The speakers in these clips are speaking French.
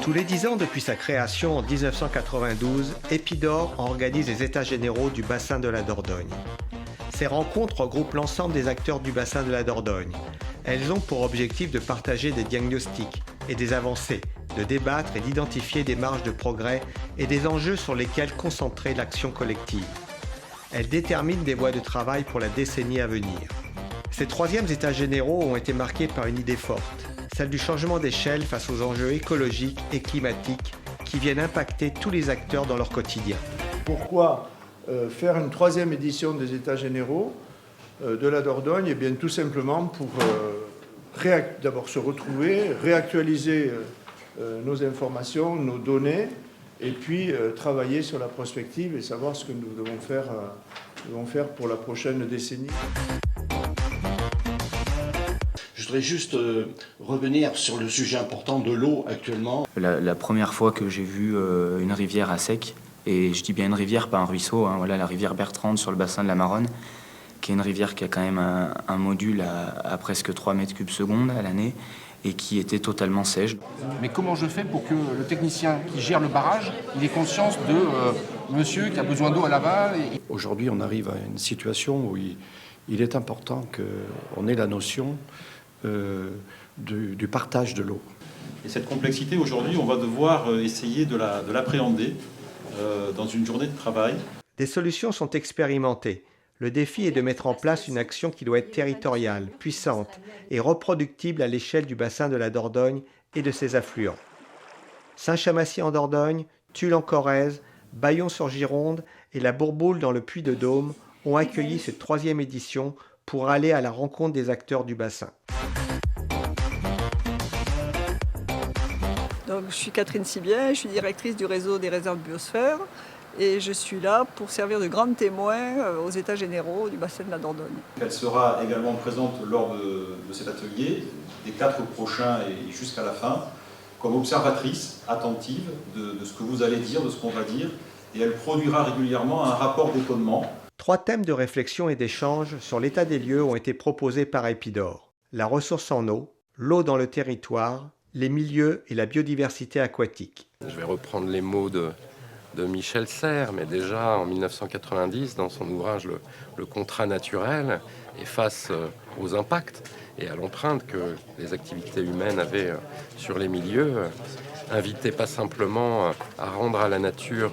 Tous les 10 ans depuis sa création en 1992, Épidor organise les États généraux du bassin de la Dordogne. Ces rencontres regroupent l'ensemble des acteurs du bassin de la Dordogne. Elles ont pour objectif de partager des diagnostics et des avancées, de débattre et d'identifier des marges de progrès et des enjeux sur lesquels concentrer l'action collective. Elles déterminent des voies de travail pour la décennie à venir. Ces troisièmes États généraux ont été marqués par une idée forte, celle du changement d'échelle face aux enjeux écologiques et climatiques qui viennent impacter tous les acteurs dans leur quotidien. Pourquoi faire une troisième édition des États généraux de la Dordogne? Eh bien, tout simplement pour d'abord se retrouver, réactualiser nos informations, nos données, et puis travailler sur la prospective et savoir ce que nous devons faire pour la prochaine décennie. Je voudrais juste revenir sur le sujet important de l'eau actuellement. La première fois que j'ai vu une rivière à sec, et je dis bien une rivière, pas un ruisseau, hein, voilà, la rivière Bertrande sur le bassin de la Maronne, qui est une rivière qui a quand même un module à presque 3 mètres cubes secondes à l'année, et qui était totalement sèche. Mais comment je fais pour que le technicien qui gère le barrage, il ait conscience de monsieur qui a besoin d'eau à l'aval Aujourd'hui, on arrive à une situation où il est important qu'on ait la notion du partage de l'eau. Et cette complexité, aujourd'hui, on va devoir essayer de l'appréhender dans une journée de travail. Des solutions sont expérimentées. Le défi est de mettre en place une action qui doit être territoriale, puissante et reproductible à l'échelle du bassin de la Dordogne et de ses affluents. Saint-Chamassis en Dordogne, Tulle en Corrèze, Bayon-sur-Gironde et la Bourboule dans le Puy-de-Dôme ont accueilli cette troisième édition pour aller à la rencontre des acteurs du bassin. Donc, je suis Catherine Sibien, je suis directrice du réseau des réserves biosphères et je suis là pour servir de grande témoin aux États généraux du bassin de la Dordogne. Elle sera également présente lors de cet atelier, des 4 prochains et jusqu'à la fin, comme observatrice attentive de ce que vous allez dire, de ce qu'on va dire, et elle produira régulièrement un rapport d'étonnement. 3 thèmes de réflexion et d'échange sur l'état des lieux ont été proposés par Épidor. La ressource en eau, l'eau dans le territoire, les milieux et la biodiversité aquatique. Je vais reprendre les mots de Michel Serres, mais déjà en 1990, dans son ouvrage Le contrat naturel, et face aux impacts et à l'empreinte que les activités humaines avaient sur les milieux, invitait pas simplement à rendre à la nature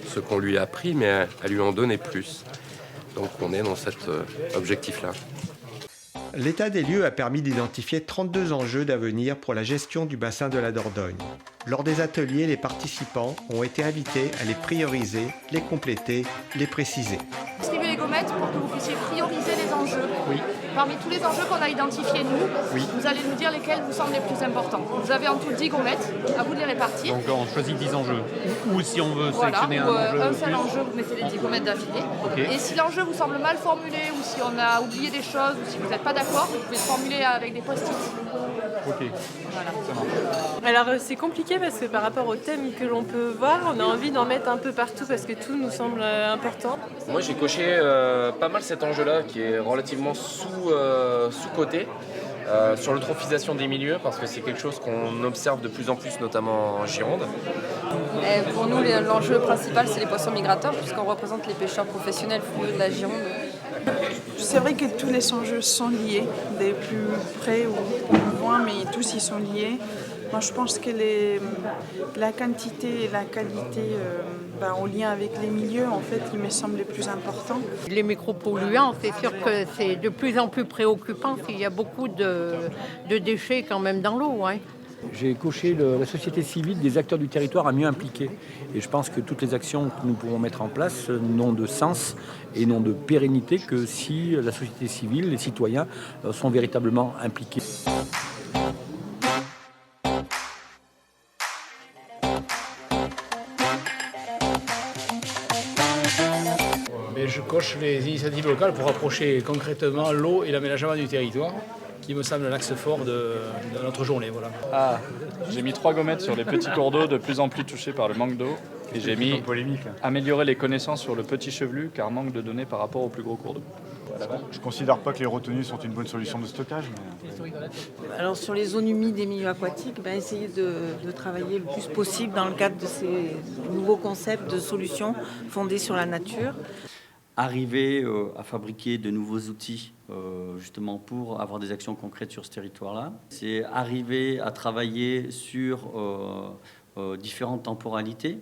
ce qu'on lui a appris, mais à lui en donner plus. Donc on est dans cet objectif-là. L'état des lieux a permis d'identifier 32 enjeux d'avenir pour la gestion du bassin de la Dordogne. Lors des ateliers, les participants ont été invités à les prioriser, les compléter, les préciser. Distribuer les gommettes pour que vous puissiez prioriser les enjeux. Oui. Parmi tous les enjeux qu'on a identifiés, vous allez nous dire lesquels vous semblent les plus importants. Vous avez en tout 10 gommettes, à vous de les répartir. Donc on choisit 10 enjeux. Ou si on veut Voilà, sélectionner un seul enjeu, vous mettez les 10 gommettes d'affilée. Okay. Et si l'enjeu vous semble mal formulé, ou si on a oublié des choses, ou si vous n'êtes pas d'accord, vous pouvez le formuler avec des post-it. Ok, voilà. Ça marche. Alors c'est compliqué parce que par rapport au thème que l'on peut voir, on a envie d'en mettre un peu partout parce que tout nous semble important. Moi j'ai coché pas mal cet enjeu-là qui est relativement sous-coté sur l'eutrophisation des milieux parce que c'est quelque chose qu'on observe de plus en plus, notamment en Gironde. Et pour nous, l'enjeu principal, c'est les poissons migrateurs puisqu'on représente les pêcheurs professionnels fluviaux de la Gironde. C'est vrai que tous les enjeux sont liés, des plus près ou plus loin, mais tous ils sont liés. Moi, je pense que la quantité et la qualité en lien avec les milieux, en fait, il me semble les plus importants. Les micropolluants, c'est sûr que c'est de plus en plus préoccupant s'il y a beaucoup de déchets quand même dans l'eau. Hein. J'ai coché la société civile des acteurs du territoire à mieux impliquer. Et je pense que toutes les actions que nous pouvons mettre en place n'ont de sens et n'ont de pérennité que si la société civile, les citoyens, sont véritablement impliqués. Mais je coche j'encourage les initiatives locales pour rapprocher concrètement l'eau et l'aménagement du territoire, qui me semble l'axe fort de notre journée. Voilà. Ah, j'ai mis 3 gommettes sur les petits cours d'eau de plus en plus touchés par le manque d'eau. Et j'ai mis améliorer les connaissances sur le petit chevelu, car manque de données par rapport aux plus gros cours d'eau. Je ne considère pas que les retenues sont une bonne solution de stockage. Mais... Alors sur les zones humides et milieux aquatiques, essayer de travailler le plus possible dans le cadre de ces nouveaux concepts de solutions fondées sur la nature. Arriver à fabriquer de nouveaux outils justement pour avoir des actions concrètes sur ce territoire-là. C'est arriver à travailler sur différentes temporalités,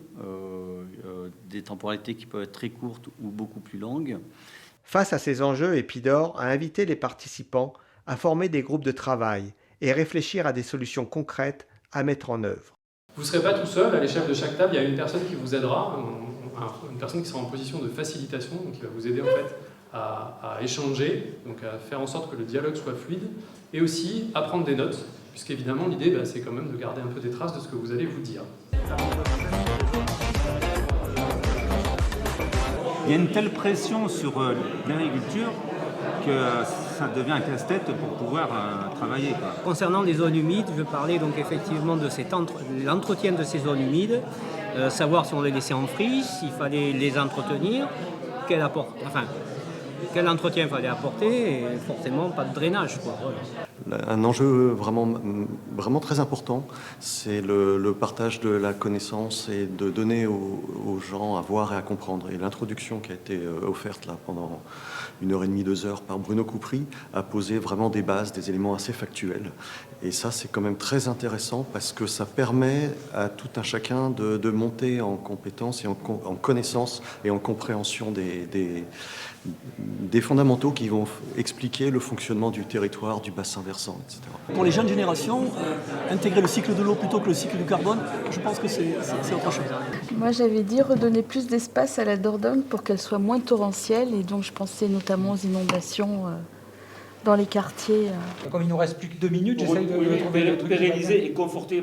des temporalités qui peuvent être très courtes ou beaucoup plus longues. Face à ces enjeux, Epidor a invité les participants à former des groupes de travail et réfléchir à des solutions concrètes à mettre en œuvre. Vous ne serez pas tout seul, à l'échelle de chaque table, il y a une personne qui vous aidera, une personne qui sera en position de facilitation, donc qui va vous aider en fait à échanger, donc à faire en sorte que le dialogue soit fluide, et aussi à prendre des notes, puisqu'évidemment l'idée c'est quand même de garder un peu des traces de ce que vous allez vous dire. Il y a une telle pression sur l'agriculture que ça devient un casse-tête pour pouvoir travailler. Concernant les zones humides, je parlais donc effectivement de l'entretien de ces zones humides, savoir si on les laissait en friche, s'il fallait les entretenir, quel entretien il fallait apporter, et forcément pas de drainage, quoi. Voilà. Un enjeu vraiment très important, c'est le partage de la connaissance et de donner aux gens à voir et à comprendre. Et l'introduction qui a été offerte là pendant 1h30, 2 heures par Bruno Coupry a posé vraiment des bases, des éléments assez factuels. Et ça, c'est quand même très intéressant parce que ça permet à tout un chacun de monter en compétences et en connaissance et en compréhension des fondamentaux qui vont expliquer le fonctionnement du territoire, du bassin versant, etc. Pour les jeunes générations, intégrer le cycle de l'eau plutôt que le cycle du carbone, je pense que c'est autre chose. Moi j'avais dit redonner plus d'espace à la Dordogne pour qu'elle soit moins torrentielle, et donc je pensais notamment aux inondations dans les quartiers. Comme il nous reste plus que 2 minutes, j'essaye de trouver le truc pérenniser et conforter.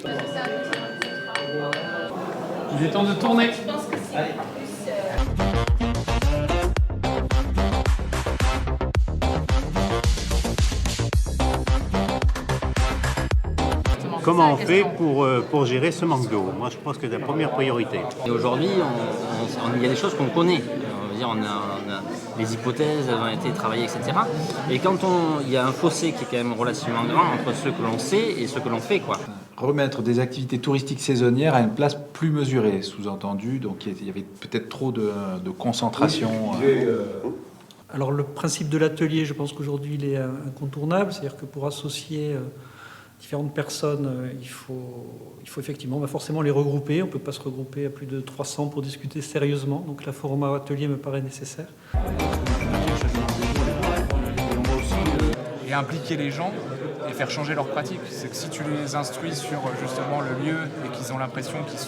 Il est temps de tourner. Allez. Comment on fait pour gérer ce manque d'eau? Moi, je pense que c'est la première priorité. Et aujourd'hui, il y a des choses qu'on connaît. On a les hypothèses, elles ont été travaillées, etc. Et quand il y a un fossé qui est quand même relativement grand entre ce que l'on sait et ce que l'on fait, quoi. Remettre des activités touristiques saisonnières à une place plus mesurée, sous-entendu. Donc il y avait peut-être trop de concentration. Alors le principe de l'atelier, je pense qu'aujourd'hui il est incontournable, c'est-à-dire que pour associer différentes personnes, il faut effectivement forcément les regrouper. On ne peut pas se regrouper à plus de 300 pour discuter sérieusement, donc la format atelier me paraît nécessaire. Et impliquer les gens et faire changer leurs pratiques. C'est que si tu les instruis sur justement le lieu et qu'ils ont l'impression qu'ils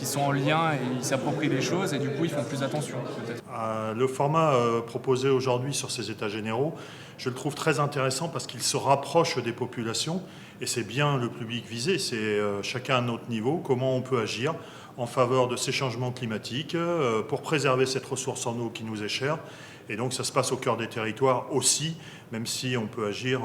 sont en lien et ils s'approprient les choses et du coup ils font plus attention peut-être. Le format proposé aujourd'hui sur ces états généraux, je le trouve très intéressant parce qu'il se rapproche des populations et c'est bien le public visé, c'est chacun à notre niveau, comment on peut agir en faveur de ces changements climatiques pour préserver cette ressource en eau qui nous est chère. Et donc ça se passe au cœur des territoires aussi, même si on peut agir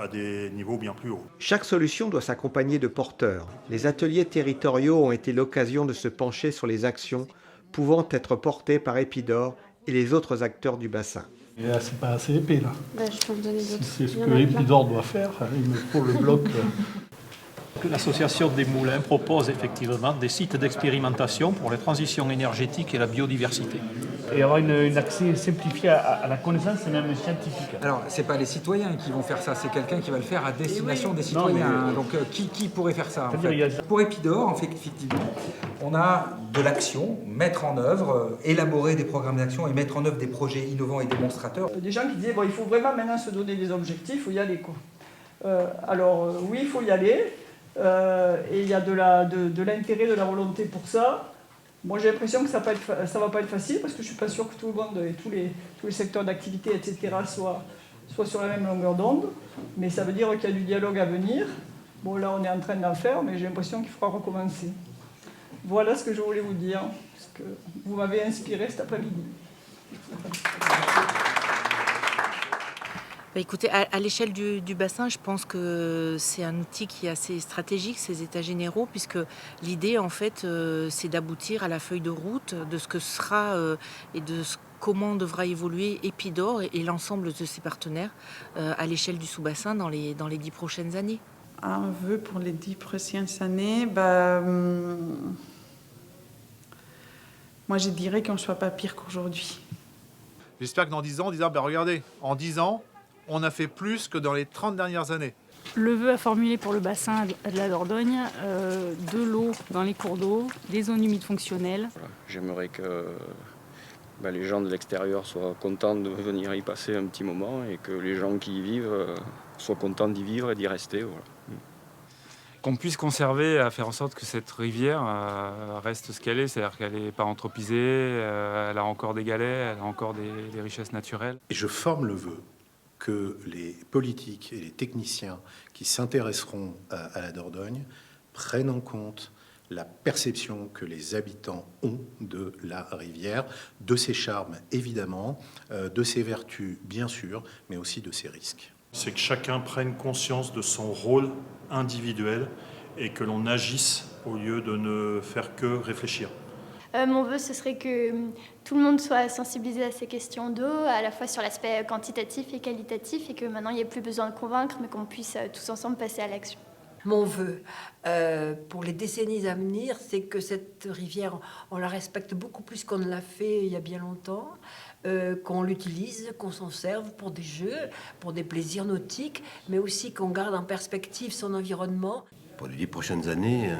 à des niveaux bien plus hauts. Chaque solution doit s'accompagner de porteurs. Les ateliers territoriaux ont été l'occasion de se pencher sur les actions pouvant être portées par Epidor et les autres acteurs du bassin. Et là, c'est pas assez épais, là. Je peux en donner d'autres. C'est ce que Epidor doit faire. Il me faut le bloc. L'association des moulins propose effectivement des sites d'expérimentation pour la transition énergétique et la biodiversité. Et avoir un accès simplifié à la connaissance et même scientifique. Alors, ce n'est pas les citoyens qui vont faire ça, c'est quelqu'un qui va le faire à destination des citoyens. Donc, qui pourrait faire ça en fait? Pour Epidor, en fait, effectivement, on a de l'action, mettre en œuvre, élaborer des programmes d'action et mettre en œuvre des projets innovants et démonstrateurs. Des gens qui disaient, il faut vraiment maintenant se donner des objectifs, il faut y aller, quoi. Oui, il faut y aller. Et il y a de l'intérêt, de la volonté pour ça. Moi j'ai l'impression que ça ne va pas être facile parce que je ne suis pas sûr que tout le monde et tous les secteurs d'activité, etc. soient sur la même longueur d'onde. Mais ça veut dire qu'il y a du dialogue à venir. Bon, là on est en train d'en faire, mais j'ai l'impression qu'il faudra recommencer. Voilà ce que je voulais vous dire, parce que vous m'avez inspiré cet après-midi. Écoutez, à l'échelle du bassin, je pense que c'est un outil qui est assez stratégique, ces états généraux, puisque l'idée, en fait, c'est d'aboutir à la feuille de route de ce que sera et de comment devra évoluer Épidore et l'ensemble de ses partenaires à l'échelle du sous-bassin dans les 10 prochaines années. Un vœu pour les 10 prochaines années, moi je dirais qu'on ne soit pas pire qu'aujourd'hui. J'espère que dans 10 ans, on dira, regardez, en 10 ans, on a fait plus que dans les 30 dernières années. Le vœu à formuler pour le bassin de la Dordogne, de l'eau dans les cours d'eau, des zones humides fonctionnelles. J'aimerais que les gens de l'extérieur soient contents de venir y passer un petit moment et que les gens qui y vivent soient contents d'y vivre et d'y rester. Voilà. Qu'on puisse conserver, à faire en sorte que cette rivière reste ce qu'elle est, c'est-à-dire qu'elle n'est pas anthropisée, elle a encore des galets, elle a encore des richesses naturelles. Et je forme le vœu que les politiques et les techniciens qui s'intéresseront à la Dordogne prennent en compte la perception que les habitants ont de la rivière, de ses charmes évidemment, de ses vertus bien sûr, mais aussi de ses risques. C'est que chacun prenne conscience de son rôle individuel et que l'on agisse au lieu de ne faire que réfléchir. Mon vœu, ce serait que tout le monde soit sensibilisé à ces questions d'eau, à la fois sur l'aspect quantitatif et qualitatif, et que maintenant il n'y ait plus besoin de convaincre, mais qu'on puisse tous ensemble passer à l'action. Mon vœu pour les décennies à venir, c'est que cette rivière, on la respecte beaucoup plus qu'on ne l'a fait il y a bien longtemps, qu'on l'utilise, qu'on s'en serve pour des jeux, pour des plaisirs nautiques, mais aussi qu'on garde en perspective son environnement. Pour les 10 prochaines années,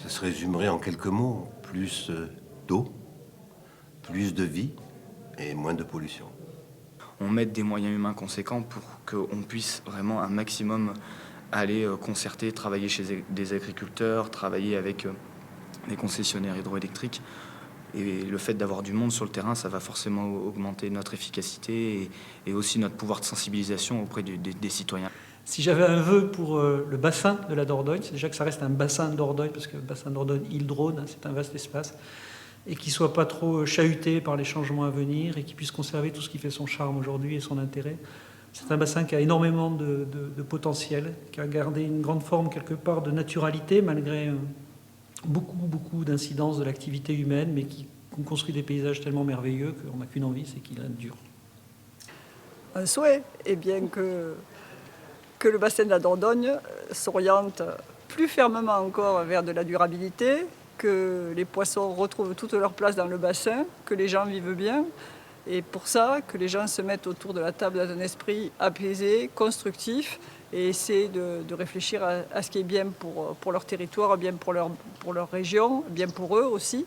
ça se résumerait en quelques mots. Plus d'eau, plus de vie et moins de pollution. On met des moyens humains conséquents pour qu'on puisse vraiment un maximum aller concerter, travailler chez des agriculteurs, travailler avec les concessionnaires hydroélectriques. Et le fait d'avoir du monde sur le terrain, ça va forcément augmenter notre efficacité et aussi notre pouvoir de sensibilisation auprès des citoyens. Si j'avais un vœu pour le bassin de la Dordogne, c'est déjà que ça reste un bassin de Dordogne, parce que le bassin de Dordogne, Île-Drône, c'est un vaste espace, et qu'il ne soit pas trop chahuté par les changements à venir, et qu'il puisse conserver tout ce qui fait son charme aujourd'hui et son intérêt. C'est un bassin qui a énormément de potentiel, qui a gardé une grande forme quelque part de naturalité, malgré beaucoup d'incidences de l'activité humaine, mais qui ont construit des paysages tellement merveilleux qu'on n'a qu'une envie, c'est qu'il dure. Un souhait, et bien que le bassin de la Dordogne s'oriente plus fermement encore vers de la durabilité, que les poissons retrouvent toute leur place dans le bassin, que les gens vivent bien. Et pour ça, que les gens se mettent autour de la table dans un esprit apaisé, constructif, et essaient de réfléchir à ce qui est bien pour leur territoire, bien pour leur région, bien pour eux aussi.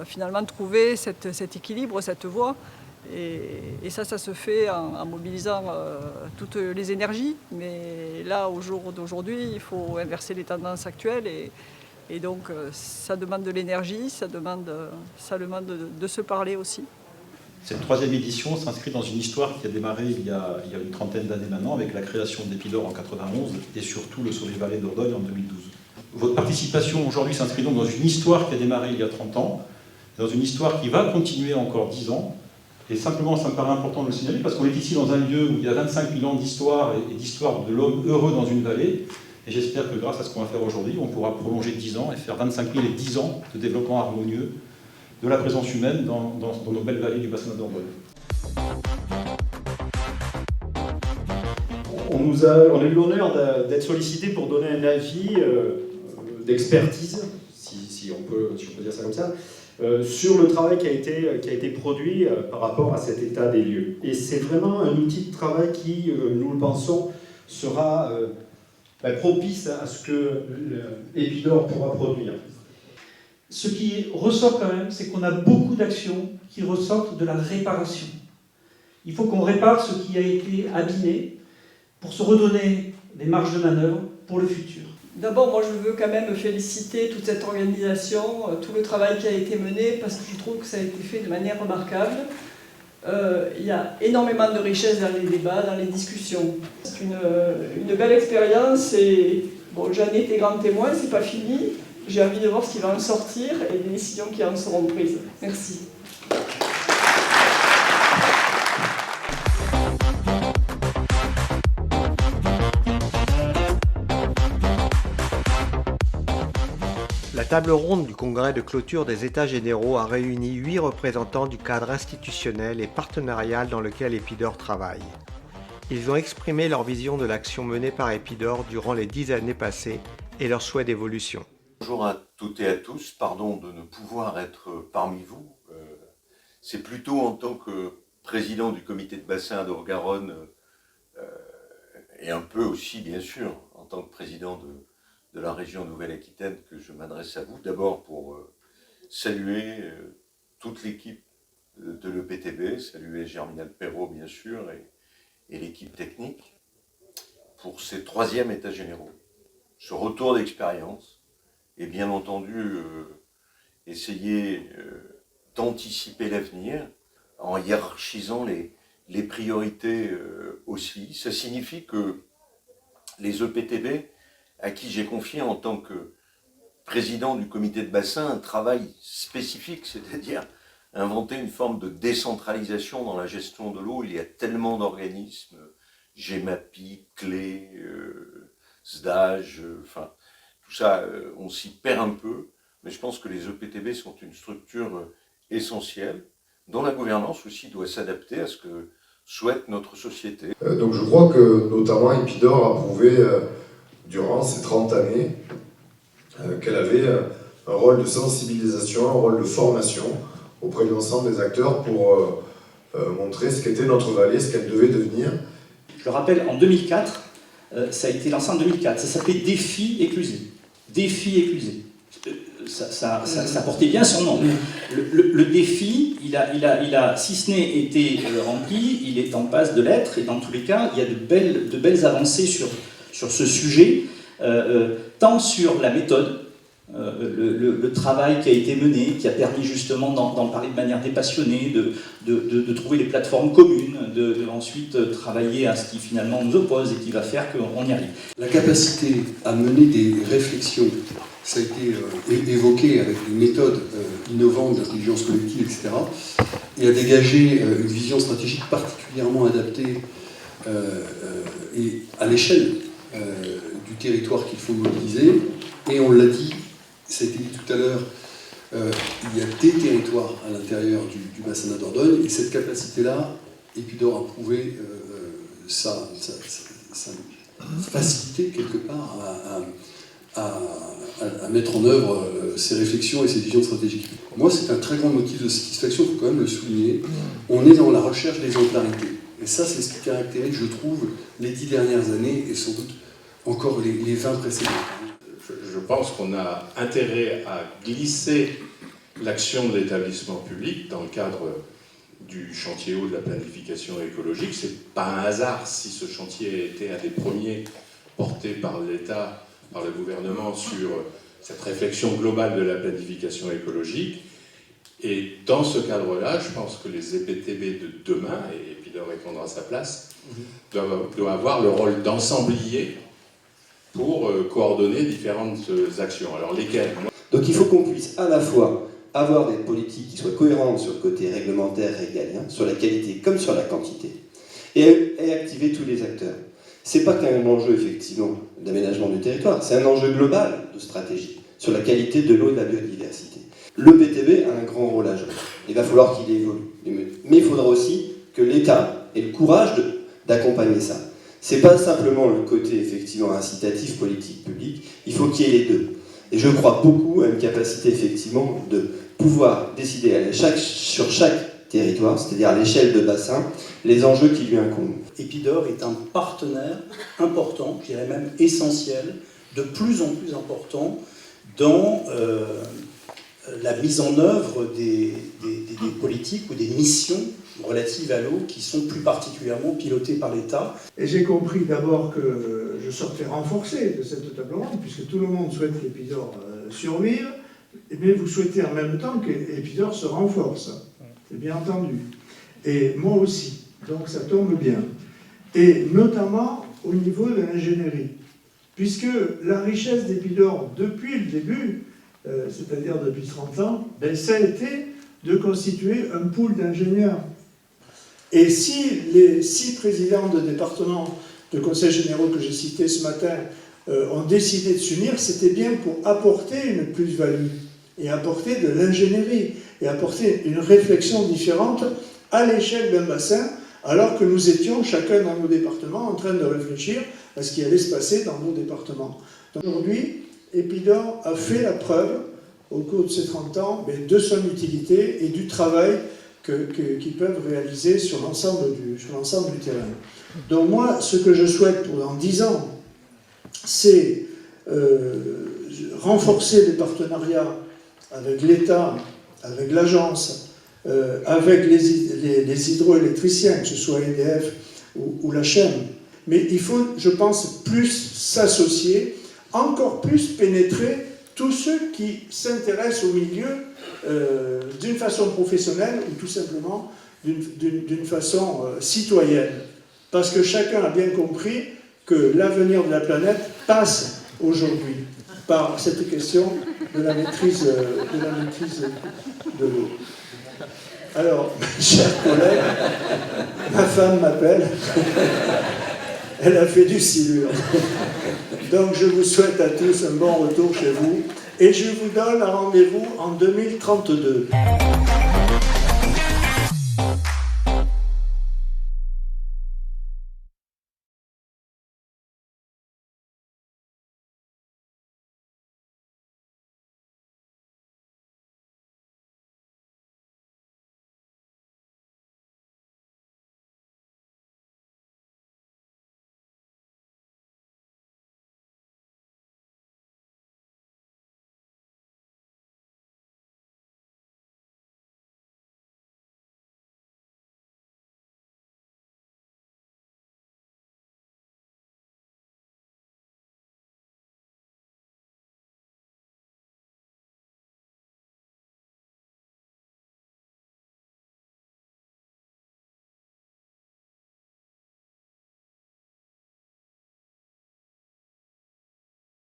Finalement, trouver cet équilibre, cette voie. Et ça se fait en mobilisant toutes les énergies. Mais là, au jour d'aujourd'hui, il faut inverser les tendances actuelles. Et donc, ça demande de l'énergie, ça demande de se parler aussi. Cette 3e édition s'inscrit dans une histoire qui a démarré il y a une trentaine d'années maintenant, avec la création d'Épidore en 91 et surtout le Sauvé-Vallée Dordogne en 2012. Votre participation aujourd'hui s'inscrit donc dans une histoire qui a démarré il y a 30 ans, dans une histoire qui va continuer encore 10 ans. Et simplement, ça me paraît important de le signaler, parce qu'on est ici dans un lieu où il y a 25 000 ans d'histoire et d'histoire de l'homme heureux dans une vallée. Et j'espère que grâce à ce qu'on va faire aujourd'hui, on pourra prolonger 10 ans et faire 25 000 et 10 ans de développement harmonieux de la présence humaine dans nos belles vallées du bassin de Dordogne. On a eu l'honneur d'être sollicité pour donner un avis d'expertise, si on peut dire ça comme ça, sur le travail qui a été produit par rapport à cet état des lieux. Et c'est vraiment un outil de travail qui, nous le pensons, sera propice à ce que Épidore pourra produire. Ce qui ressort quand même, c'est qu'on a beaucoup d'actions qui ressortent de la réparation. Il faut qu'on répare ce qui a été abîmé pour se redonner des marges de manœuvre pour le futur. D'abord, moi je veux quand même féliciter toute cette organisation, tout le travail qui a été mené, parce que je trouve que ça a été fait de manière remarquable. Il y a énormément de richesse dans les débats, dans les discussions. C'est une belle expérience et bon, j'en ai été grand témoin, c'est pas fini. J'ai envie de voir ce qui va en sortir et les décisions qui en seront prises. Merci. table ronde du congrès de clôture des États généraux a réuni 8 représentants du cadre institutionnel et partenarial dans lequel Epidor travaille. Ils ont exprimé leur vision de l'action menée par Epidor durant les 10 années passées et leurs souhaits d'évolution. Bonjour à toutes et à tous, pardon de ne pouvoir être parmi vous. C'est plutôt en tant que président du comité de bassin Adour-Garonne et un peu aussi, bien sûr, en tant que président de la région Nouvelle-Aquitaine que je m'adresse à vous. D'abord pour saluer toute l'équipe de l'EPTB, saluer Germinal Perrault, bien sûr, et l'équipe technique pour ces 3e états généraux. Ce retour d'expérience et bien entendu essayer d'anticiper l'avenir en hiérarchisant les priorités aussi. Ça signifie que les EPTB, à qui j'ai confié en tant que président du comité de bassin un travail spécifique, c'est-à-dire inventer une forme de décentralisation dans la gestion de l'eau. Il y a tellement d'organismes, GEMAPI, CLE, SDAGE, enfin tout ça, on s'y perd un peu, mais je pense que les EPTB sont une structure essentielle, dont la gouvernance aussi doit s'adapter à ce que souhaite notre société. Donc je crois que notamment Epidor a prouvé durant ces 30 années qu'elle avait un rôle de sensibilisation, un rôle de formation auprès de l'ensemble des acteurs pour montrer ce qu'était notre vallée, ce qu'elle devait devenir. Je le rappelle, en 2004, ça a été lancé en 2004, ça s'appelait Défi Éclusé. Défi Éclusé. Ça portait bien son nom. Le défi, il a, si ce n'est été rempli, il est en passe de l'être, et dans tous les cas, il y a de belles avancées sur ce sujet, tant sur la méthode, le travail qui a été mené, qui a permis justement d'en parler de manière dépassionnée, de trouver les plateformes communes, de ensuite travailler à ce qui finalement nous oppose et qui va faire qu'on y arrive. La capacité à mener des réflexions, ça a été évoqué avec des méthodes innovantes d'intelligence collective, etc., et à dégager une vision stratégique particulièrement adaptée et à l'échelle du territoire qu'il faut mobiliser. Et on l'a dit, ça a été dit tout à l'heure, il y a des territoires à l'intérieur du bassin de la Dordogne, et cette capacité-là, Epidor a prouvé sa facilité quelque part à mettre en œuvre ces réflexions et ces visions stratégiques. Moi, c'est un très grand motif de satisfaction, il faut quand même le souligner. On est dans la recherche d'exemplarité. Et ça, c'est ce qui caractérise, je trouve, les 10 dernières années et sans doute encore les 20 précédentes. Je pense qu'on a intérêt à glisser l'action de l'établissement public dans le cadre du chantier eau de la planification écologique. Ce n'est pas un hasard si ce chantier a été un des premiers portés par l'État, par le gouvernement, sur cette réflexion globale de la planification écologique. Et dans ce cadre-là, je pense que les EPTB de demain, et Epidor répondra à sa place, doivent avoir le rôle d'ensemblier pour coordonner différentes actions. Alors lesquelles ? Donc il faut qu'on puisse à la fois avoir des politiques qui soient cohérentes sur le côté réglementaire régalien, sur la qualité comme sur la quantité, et activer tous les acteurs. C'est pas qu'un enjeu effectivement d'aménagement du territoire, c'est un enjeu global de stratégie sur la qualité de l'eau et de la biodiversité. Le PTB a un grand rôle à jouer. Il va falloir qu'il évolue. Mais il faudra aussi que l'État ait le courage d'accompagner ça. C'est pas simplement le côté effectivement incitatif, politique, public, il faut qu'il y ait les deux. Et je crois beaucoup à une capacité effectivement de pouvoir décider sur chaque territoire, c'est-à-dire à l'échelle de bassin, les enjeux qui lui incombent. Epidor est un partenaire important, je dirais même essentiel, de plus en plus important dans la mise en œuvre des politiques ou des missions relatives à l'eau qui sont plus particulièrement pilotées par l'État. Et j'ai compris d'abord que je sortais renforcé de cette table ronde, puisque tout le monde souhaite qu'Epidor survive, mais vous souhaitez en même temps qu'Epidor se renforce. C'est bien entendu. Et moi aussi. Donc ça tombe bien. Et notamment au niveau de l'ingénierie. Puisque la richesse d'Epidor, depuis le début, c'est-à-dire depuis 30 ans, ça a été de constituer un pool d'ingénieurs. Et si les 6 présidents de départements de conseils généraux que j'ai cités ce matin ont décidé de s'unir, c'était bien pour apporter une plus-value et apporter de l'ingénierie et apporter une réflexion différente à l'échelle d'un bassin, alors que nous étions chacun dans nos départements en train de réfléchir à ce qui allait se passer dans nos départements. Aujourd'hui, Epidor a fait la preuve, au cours de ces 30 ans, de son utilité et du travail qu'ils peuvent réaliser sur l'ensemble du terrain. Donc moi, ce que je souhaite pour dans 10 ans, c'est renforcer les partenariats avec l'État, avec l'agence, avec les hydroélectriciens, que ce soit EDF ou la CHEM. Mais il faut, je pense, plus s'associer, encore plus pénétrer tous ceux qui s'intéressent au milieu d'une façon professionnelle ou tout simplement d'une façon citoyenne. Parce que chacun a bien compris que l'avenir de la planète passe aujourd'hui par cette question de la maîtrise de l'eau. Alors, mes chers collègues, ma femme m'appelle, elle a fait du silure. Donc je vous souhaite à tous un bon retour chez vous et je vous donne un rendez-vous en 2032.